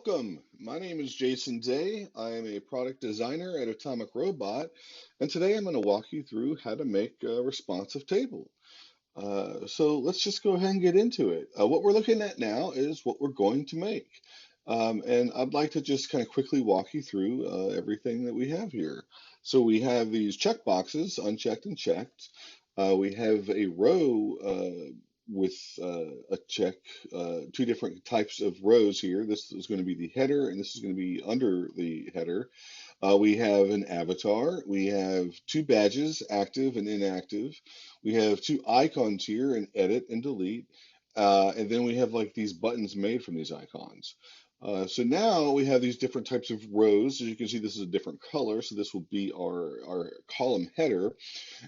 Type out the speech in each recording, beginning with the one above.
Welcome. My name is Jason Day. I am a product designer at Atomic Robot, and today I'm going to walk you through how to make a responsive table. So let's just go ahead and get into it. What we're looking at now is what we're going to make. And I'd like to just kind of quickly walk you through everything that we have here. So we have these check boxes, unchecked and checked. We have a row with a check, two different types of rows here. This is going to be the header, and this is going to be under the header. We have an avatar. We have two badges, active and inactive. We have two icons here, and edit and delete. And then we have like these buttons made from these icons. So now we have these different types of rows. As you can see, this is a different color. So this will be our column header.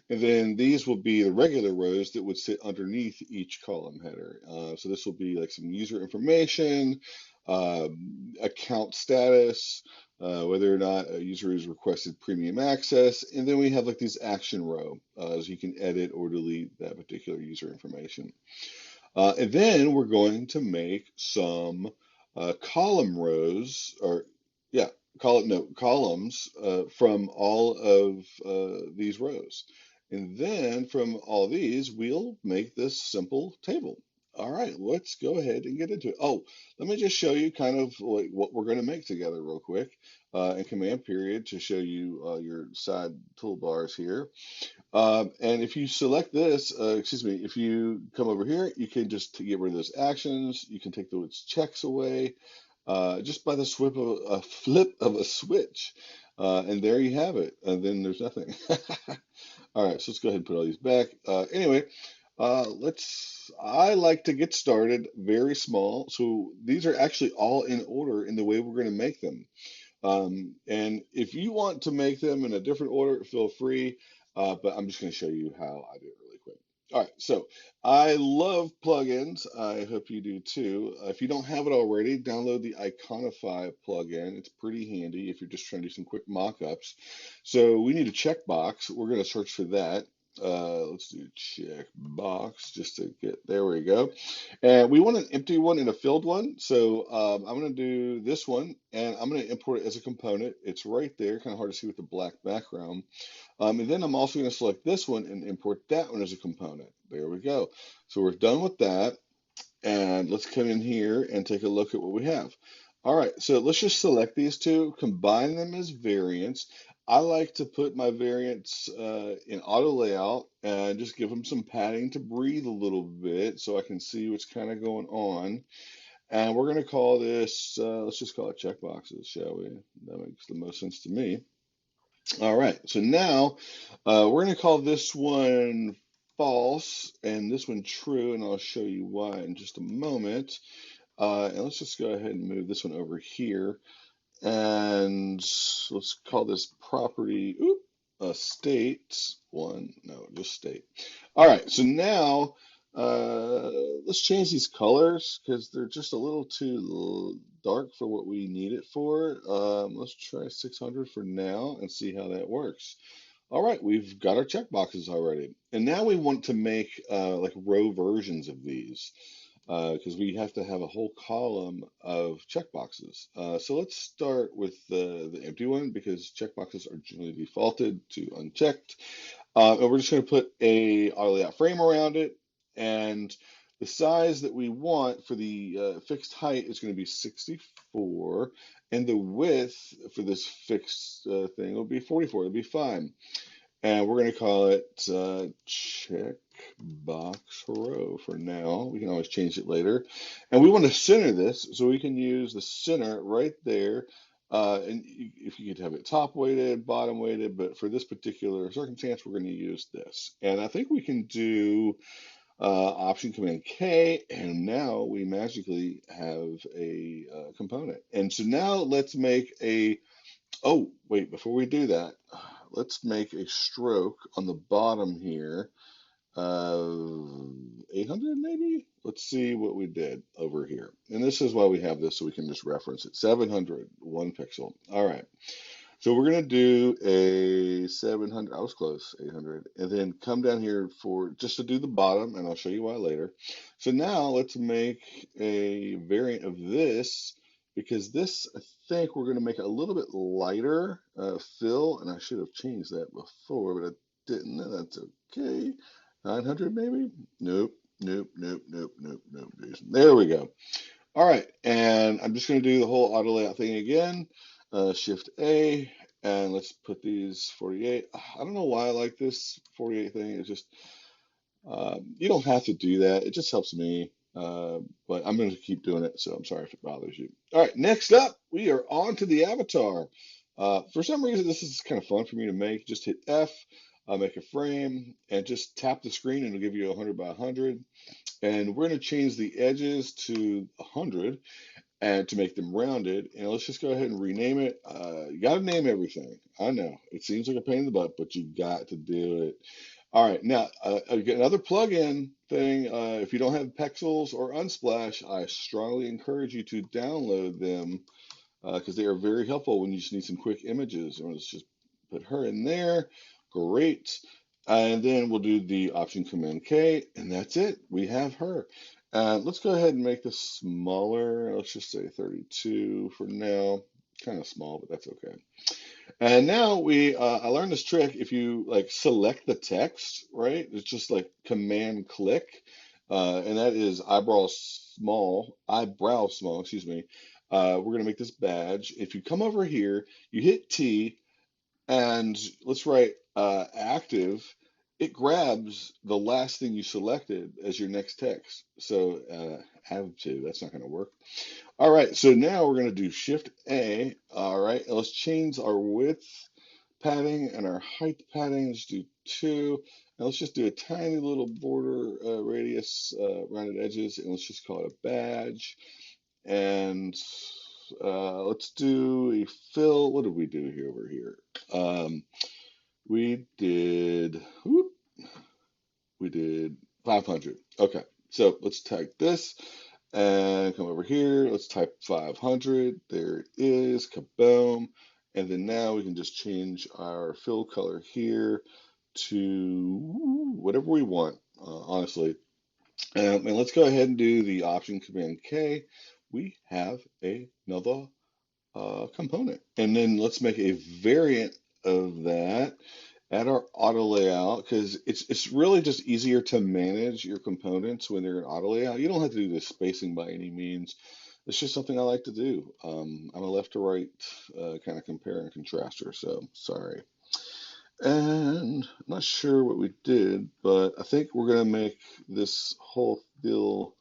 And then these will be the regular rows that would sit underneath each column header. So this will be like some user information, account status, whether or not a user has requested premium access, and then we have like these action row, so you can edit or delete that particular user information. And then we're going to make some column rows, or yeah, columns from all of these rows. And then from all these, we'll make this simple table. All right, let's go ahead and get into it. Oh, let me just show you kind of like what we're going to make together real quick in Command Period to show you your side toolbars here. And if you select this, excuse me, if you come over here, you can just get rid of those actions. You can take those checks away just by the flip of a switch. And there you have it. And then there's nothing. All right, so let's go ahead and put all these back. Anyway, I like to get started very small. So these are actually all in order in the way we're going to make them. And if you want to make them in a different order, feel free. But I'm just going to show you how I do it really quick. All right, so I love plugins. I hope you do too. If you don't have it already, download the Iconify plugin. It's pretty handy if you're just trying to do some quick mock-ups. So we need a checkbox. We're going to search for that. Let's do checkbox just to get, there we go. And we want an empty one and a filled one. So I'm going to do this one, and I'm going to import it as a component. It's right there, kind of hard to see with the black background. And then I'm also going to select this one and import that one as a component. There we go. So we're done with that. And let's come in here and take a look at what we have. All right, so let's just select these two, combine them as variants. I like to put my variants in auto layout and just give them some padding to breathe a little bit so I can see what's kind of going on. And we're going to call this, let's just call it checkboxes, shall we? That makes the most sense to me. All right, so now we're going to call this one false and this one true, and I'll show you why in just a moment. And let's just go ahead and move this one over here. And let's call this property, state one, no, just state. All right, so now let's change these colors because they're just a little too dark for what we need it for. Let's try 600 for now and see how that works. All right, we've got our checkboxes already. And now we want to make like row versions of these because we have to have a whole column of checkboxes. So let's start with the empty one because checkboxes are generally defaulted to unchecked. And we're just going to put a auto layout frame around it. And the size that we want for the fixed height is going to be 64. And the width for this fixed thing will be 44. It'll be fine. And we're going to call it checkbox row for now. We can always change it later. And we want to center this, so we can use the center right there. And if you could have it top weighted, bottom weighted, but for this particular circumstance, we're going to use this. And I think we can do Option Command K, and now we magically have a component. And so now let's make a, oh, wait, before we do that, let's make a stroke on the bottom here of 800 maybe. Let's see what we did over here. And this is why we have this, so we can just reference it. 700, 1 pixel. All right. So we're going to do a 700. I was close, 800. And then come down here for just to do the bottom, and I'll show you why later. So now let's make a variant of this because this, I think we're going to make it a little bit lighter fill, and I should have changed that before, but I didn't. That's okay. 900 maybe? Nope, nope, nope, nope, nope, nope. Jason. There we go. All right, and I'm just going to do the whole auto layout thing again. Shift A, and let's put these 48. I don't know why I like this 48 thing. It's just you don't have to do that. It just helps me. But I'm going to keep doing it, so I'm sorry if it bothers you. All right, next up, we are on to the avatar. For some reason, this is kind of fun for me to make. Just hit F, make a frame, and just tap the screen, and it'll give you 100 by 100. And we're going to change the edges to 100 and to make them rounded. And let's just go ahead and rename it. You got to name everything. I know it seems like a pain in the butt, but you got to do it. All right, now another plugin thing. If you don't have Pexels or Unsplash, I strongly encourage you to download them because they are very helpful when you just need some quick images. And let's just put her in there. Great. And then we'll do the Option Command K, and that's it. We have her. Let's go ahead and make this smaller. Let's just say 32 for now. Kind of small, but that's okay. And now I learned this trick. If you like select the text, right? It's just like Command click, and that is eyebrow small, excuse me. We're gonna make this badge. If you come over here, you hit T, and let's write active. It grabs the last thing you selected as your next text. So have to. That's not gonna work. All right, so now we're going to do Shift A. All right, and let's change our width padding and our height padding. Let's do 2. And let's just do a tiny little border radius, rounded edges, and let's just call it a badge. And let's do a fill. What did we do here over here? We did, whoop, we did 500. Okay, so let's type this. And come over here, let's type 500. There it is, kaboom. And then now we can just change our fill color here to whatever we want, honestly. And let's go ahead and do the Option Command K. We have another component. And then let's make a variant of that at our auto layout because it's really just easier to manage your components when they're in auto layout. You don't have to do this spacing by any means. It's just something I like to do. I'm a left to right kind of compare and contraster, so sorry. And I'm not sure what we did, but I think we're gonna make this whole deal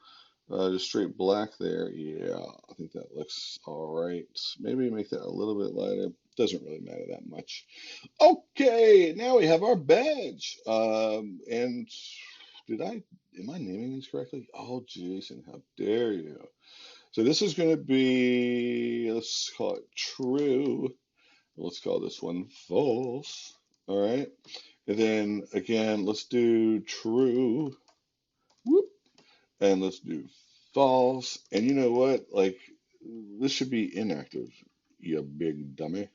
just straight black there. Yeah, I think that looks all right. Maybe make that a little bit lighter. Doesn't really matter that much. Okay, now we have our badge. And am I naming these correctly? Oh, Jason, how dare you? So this is going to be, let's call it true. Let's call this one false. All right. And then again, let's do true. Whoop. And let's do false. And you know what? Like, this should be inactive, you big dummy.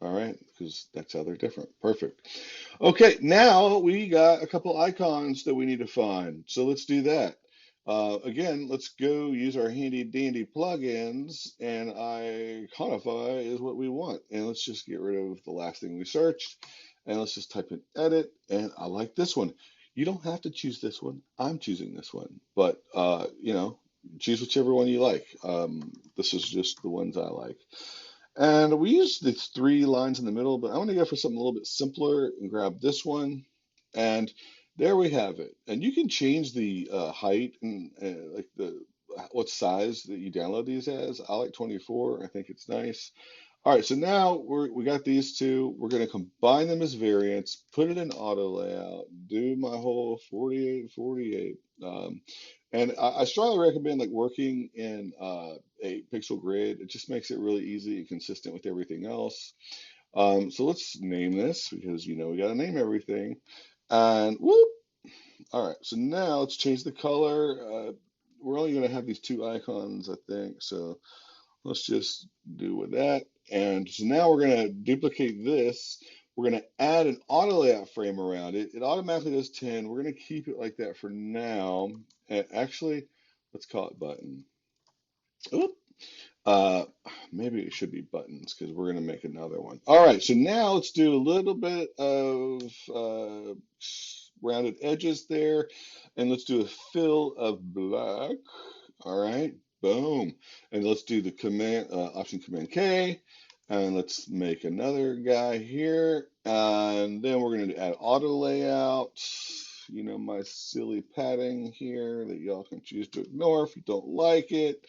All right, because that's how they're different. Perfect. Okay, now we got a couple icons that we need to find. So let's do that. Again, let's go use our handy dandy plugins, and iconify is what we want. And let's just get rid of the last thing we searched, and let's just type in edit. And I like this one. You don't have to choose this one. I'm choosing this one, but choose whichever one you like. This is just the ones I like. And we use these 3 lines in the middle, but I want to go for something a little bit simpler and grab this one. And there we have it. And you can change the height and like the what size that you download these as. I like 24. I think it's nice. All right, so now we got these two. We're going to combine them as variants, put it in auto layout, do my whole 48, 48. And I strongly recommend like working in a pixel grid. It just makes it really easy and consistent with everything else. So let's name this because we got to name everything. And whoop. All right, so now let's change the color. We're only going to have these 2 icons, I think. So let's just do with that. And so now we're going to duplicate this. We're going to add an auto layout frame around it. It automatically does 10. We're going to keep it like that for now. And actually, let's call it button. Oop. Uh, Maybe it should be buttons because we're going to make another one. All right, so now let's do a little bit of rounded edges there, and let's do a fill of black. All right, boom. And let's do the command, Option Command K, and let's make another guy here. And then we're going to add auto layout. You know, my silly padding here that y'all can choose to ignore if you don't like it.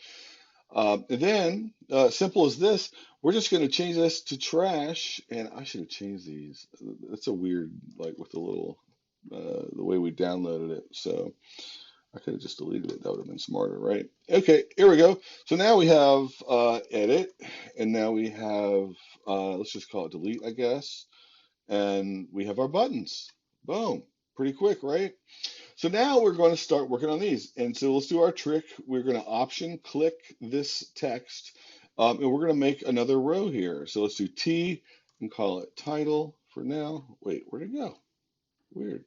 And then, simple as this, we're just going to change this to trash. And I should have changed these. That's a weird, like with the little, the way we downloaded it. So I could have just deleted it. That would have been smarter, right? Okay, here we go. So now we have edit, and now we have, let's just call it delete, I guess. And we have our buttons. Boom. Pretty quick, right? So now we're going to start working on these. And so let's do our trick. We're going to option click this text, and we're going to make another row here. So let's do T and call it title for now. Wait, where'd it go? Weird.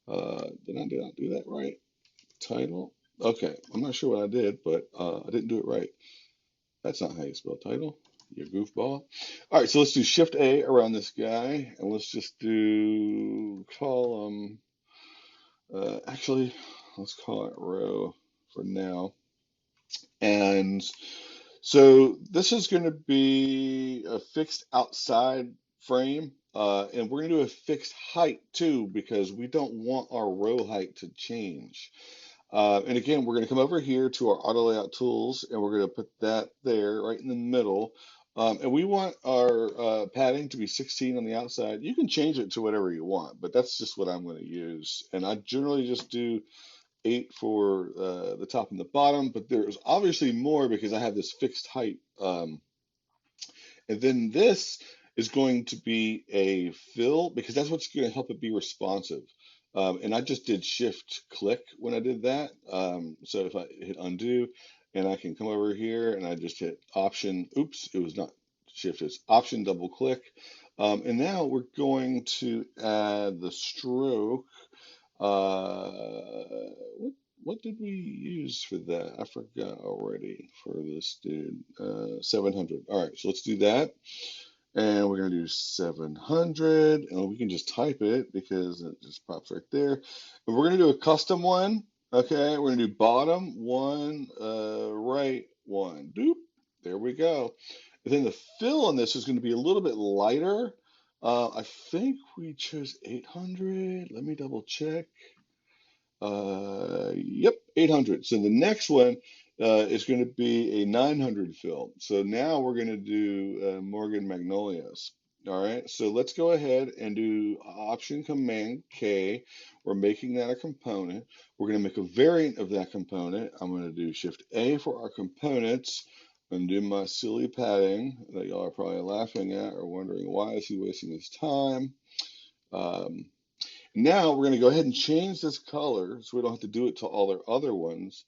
Did I not do that right? Title. Okay, I'm not sure what I did, but I didn't do it right. That's not how you spell title, you goofball. All right, so let's do Shift A around this guy, and let's just do column. Actually, let's call it row for now. And so this is going to be a fixed outside frame, and we're going to do a fixed height too because we don't want our row height to change. And again, we're going to come over here to our auto layout tools, and we're going to put that there right in the middle. And we want our padding to be 16 on the outside. You can change it to whatever you want, but that's just what I'm going to use. And I generally just do 8 for the top and the bottom, but there's obviously more because I have this fixed height. And then this is going to be a fill because that's what's going to help it be responsive. And I just did shift click when I did that. So if I hit undo and I can come over here and I just hit option, oops, it was not shift, it's option double click. And now we're going to add the stroke. What did we use for that? I forgot already for this dude. 700. All right, so let's do that. And we're going to do 700, and we can just type it because it just pops right there. And we're going to do a custom one. Okay, we're going to do bottom one, right one. Doop. There we go. And then the fill on this is going to be a little bit lighter. I think we chose 800. Let me double check. Yep, 800. So the next one is going to be a 900 fill. So now we're going to do Morgan Magnolias. All right, so let's go ahead and do Option Command K. We're making that a component. We're going to make a variant of that component. I'm going to do Shift A for our components and do my silly padding that y'all are probably laughing at or wondering why is he wasting his time. Um, Now we're going to go ahead and change this color so we don't have to do it to all our other ones.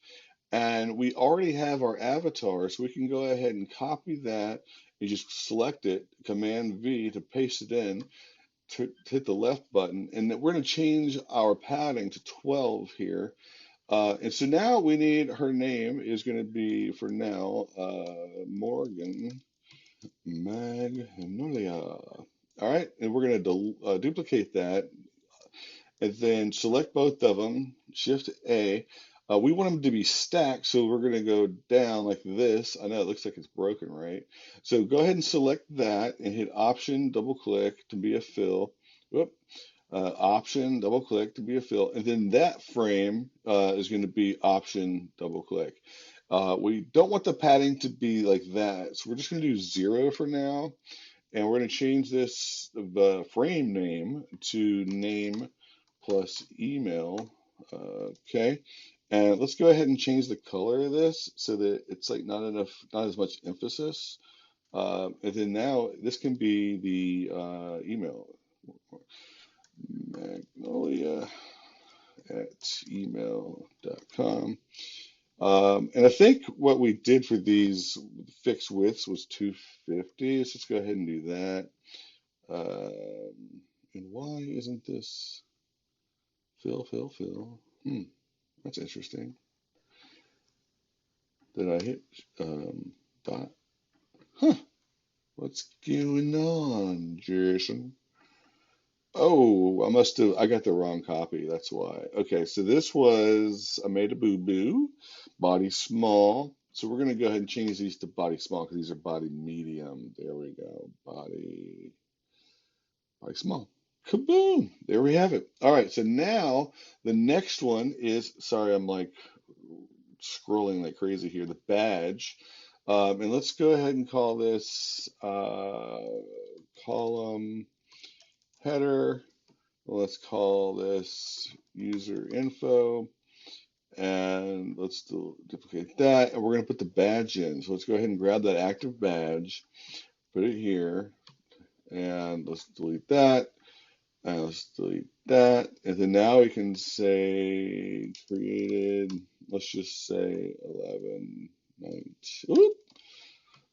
And we already have our avatar, so we can go ahead and copy that. You just select it, Command V to paste it in, to hit the left button, and then we're going to change our padding to 12 here. And so now we need her name is going to be, for now, Morgan Magnolia. All right, and we're going to duplicate that and then select both of them, Shift A. We want them to be stacked, so we're going to go down like this. I know it looks like it's broken, right? So go ahead and select that and hit Option, double click to be a fill. Whoop. Option, double click to be a fill. And then that frame is going to be Option, double click. We don't want the padding to be like that, so we're just going to do 0 for now. And we're going to change this, the frame name, to name plus email. Okay. And let's go ahead and change the color of this so that it's like not as much emphasis. And then now this can be the email, magnolia at email.com. And I think what we did for these fixed widths was 250. So let's go ahead and do that. And why isn't this fill? That's interesting. Did I hit dot? Huh, what's going on, Jason? Oh, I got the wrong copy. That's why. Okay, so this was, I made a boo-boo, body small. So we're going to go ahead and change these to body small because these are body medium. There we go. Body small. Kaboom! There we have it. All right, so now the next one is, sorry, I'm like scrolling like crazy here, the badge. And let's go ahead and call this column header. Let's call this user info, and let's duplicate that, and we're going to put the badge in. So let's go ahead and grab that active badge, put it here, and let's delete that, and let's delete that, and then now we can say created, let's just say 11, 19, oop,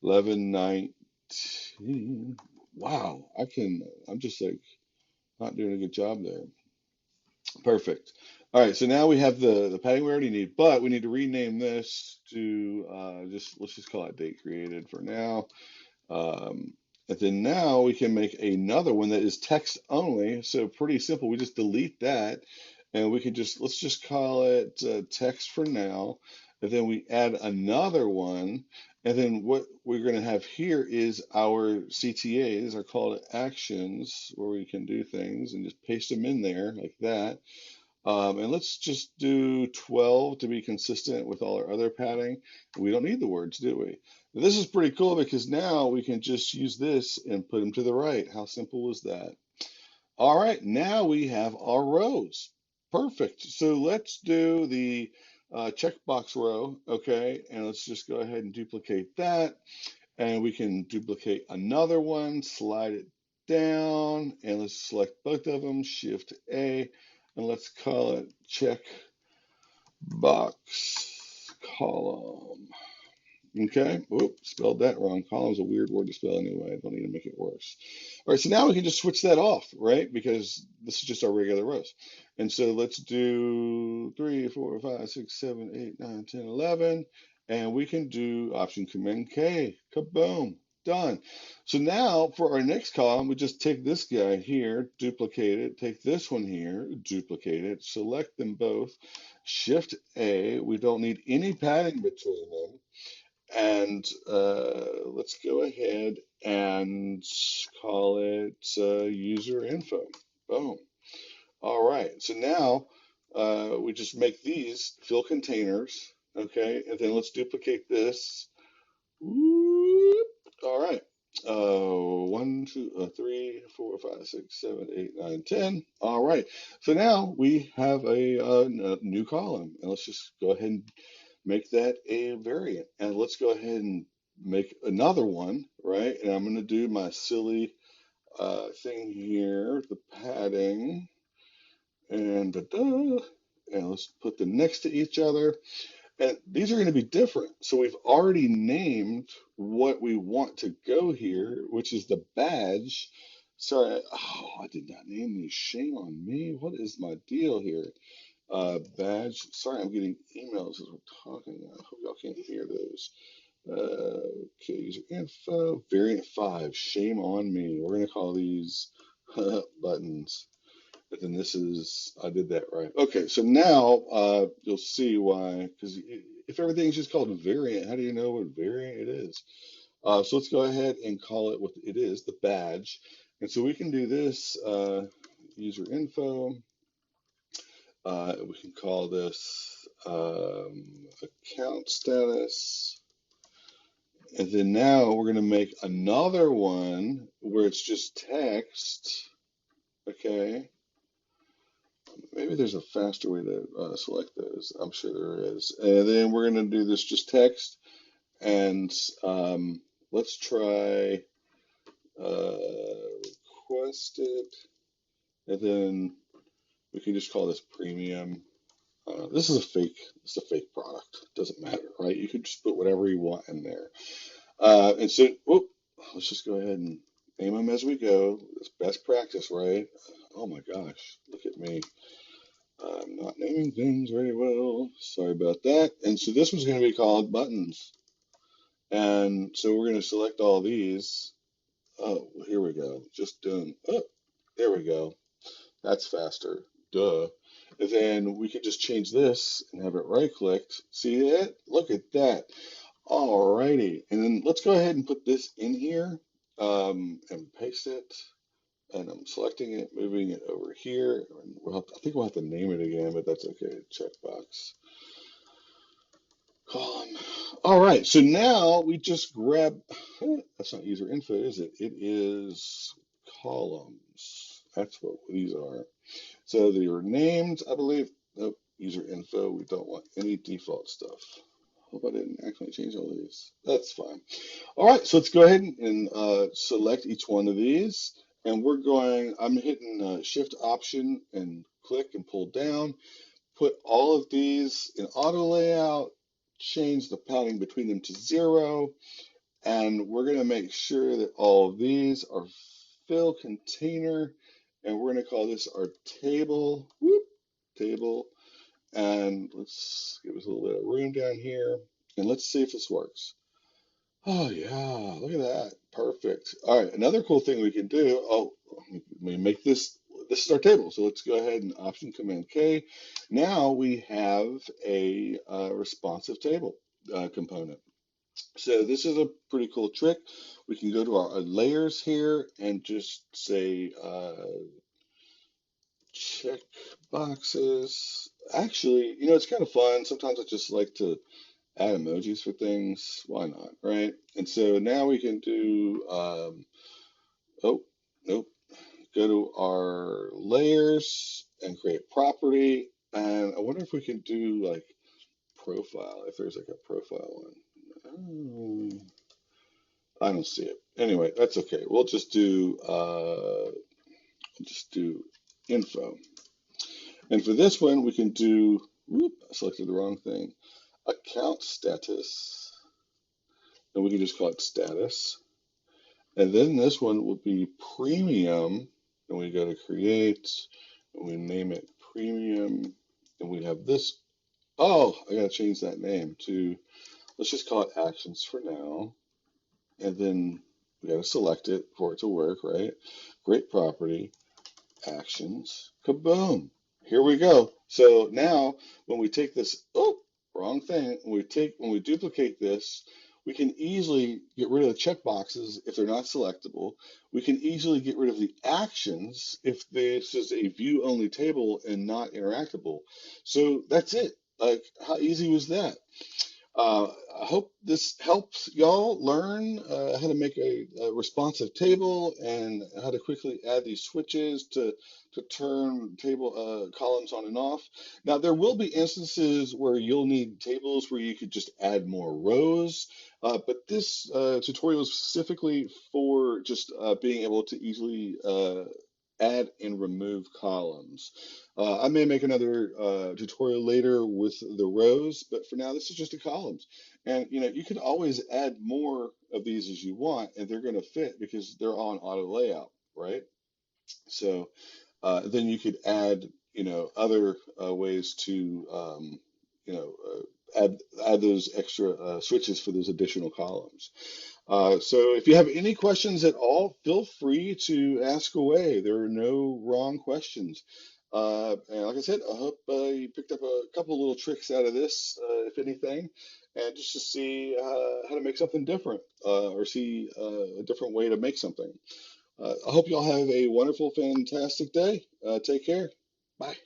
11, 19. Wow, I'm just like not doing a good job there. Perfect. All right, so now we have the padding we already need, but we need to rename this to just let's just call it date created for now. Um, and then now we can make another one that is text only. So pretty simple. We just delete that, and we can just let's just call it text for now. And then we add another one. And then what we're going to have here is our CTAs, our call to actions, where we can do things and just paste them in there like that. And let's just do 12 to be consistent with all our other padding. We don't need the words, do we? This is pretty cool because now we can just use this and put them to the right. How simple is that? All right, now we have our rows. Perfect. So let's do the checkbox row, okay? And let's just go ahead and duplicate that. And we can duplicate another one, slide it down, and let's select both of them, Shift A, and let's call it check box column. Okay. Oop, spelled that wrong. Column's a weird word to spell anyway. I don't need to make it worse. All right, so now we can just switch that off, right? Because this is just our regular rows. And so let's do 3, 4, 5, 6, 7, 8, 9, 10, 11. And we can do Option Command K. Kaboom. Done. So now for our next column, we just take this guy here, duplicate it, take this one here, duplicate it, select them both, Shift A. We don't need any padding between them. And let's go ahead and call it user info. Boom. All right. So now we just make these fill containers. Okay. And then let's duplicate this. Whoop. All right. 1, 2, 3, 4, 5, 6, 7, 8, 9, 10. All right. So now we have a new column. And let's just go ahead and make that a variant. And let's go ahead and make another one, right? And I'm going to do my silly thing here, the padding, and da-da, and let's put them next to each other. And these are going to be different. So we've already named what we want to go here, which is the badge. Sorry, I did not name these. Shame on me. What is my deal here? Badge. Sorry, I'm getting emails as we're talking. I hope y'all can't hear those. Okay, user info, variant 5. Shame on me. We're going to call these buttons. But then this is, I did that right. Okay, so now you'll see why, because if everything's just called a variant, how do you know what variant it is? So let's go ahead and call it what it is, the badge. And so we can do this user info. We can call this account status. And then now we're going to make another one where it's just text. Okay. Maybe there's a faster way to select those. I'm sure there is. And then we're going to do this just text. And let's try requested. And then we can just call this premium. This is a fake. It's a fake product. Doesn't matter, right? You can just put whatever you want in there. And so, whoop, let's just go ahead and name them as we go. It's best practice, right? Oh my gosh, look at me. I'm not naming things very well. Sorry about that. And so this one's going to be called buttons. And so we're going to select all these. Oh, here we go. Just doing, oh, there we go. That's faster. Duh. And then we could just change this and have it right clicked. See that? Look at that. Alrighty. And then let's go ahead and put this in here and paste it. And I'm selecting it, moving it over here. And I think we'll have to name it again, but that's okay. Checkbox. Column. All right. So now we just grab, that's not user info, is it? It is columns. That's what these are. So they are named, I believe. Nope, user info. We don't want any default stuff. Hope I didn't actually change all these. That's fine. All right, so let's go ahead and select each one of these. And I'm hitting Shift Option and click and pull down. Put all of these in auto layout. Change the padding between them to 0. And we're going to make sure that all of these are fill container. And we're going to call this our table. Whoop, table. And let's give us a little bit of room down here. And let's see if this works. Oh yeah, look at that. Perfect. All right, another cool thing we can do, oh, let me make this is our table. So let's go ahead and Option Command K. Now we have a responsive table component. So this is a pretty cool trick. We can go to our layers here and just say check boxes. Actually, it's kind of fun. Sometimes I just like to add emojis for things. Why not, right? And so now we can do, oh, nope, go to our layers and create property. And I wonder if we can do like profile, if there's like a profile one. Oh, I don't see it. Anyway, that's okay. We'll just do info. And for this one, we can do, whoop, I selected the wrong thing, account status. And we can just call it status. And then this one will be premium. And we go to create, and we name it premium. And we have this. Oh, I gotta change that name to, let's just call it actions for now. And then we gotta select it for it to work, right? Great property. Actions, kaboom. Here we go. So now when we take this, oh, wrong thing. When we duplicate this, we can easily get rid of the checkboxes if they're not selectable. We can easily get rid of the actions if this is a view only table and not interactable. So that's it. Like, how easy was that? I hope this helps y'all learn how to make a responsive table and how to quickly add these switches to turn table columns on and off. Now, there will be instances where you'll need tables where you could just add more rows, but this tutorial is specifically for just being able to easily add and remove columns. I may make another tutorial later with the rows, but for now, this is just the columns. And you can always add more of these as you want, and they're going to fit because they're on auto layout, right? So then you could add, other ways to, add those extra switches for those additional columns. So if you have any questions at all, feel free to ask away. There are no wrong questions. And like I said, I hope you picked up a couple little tricks out of this, if anything, and just to see how to make something different or see a different way to make something. I hope you all have a wonderful, fantastic day. Take care. Bye.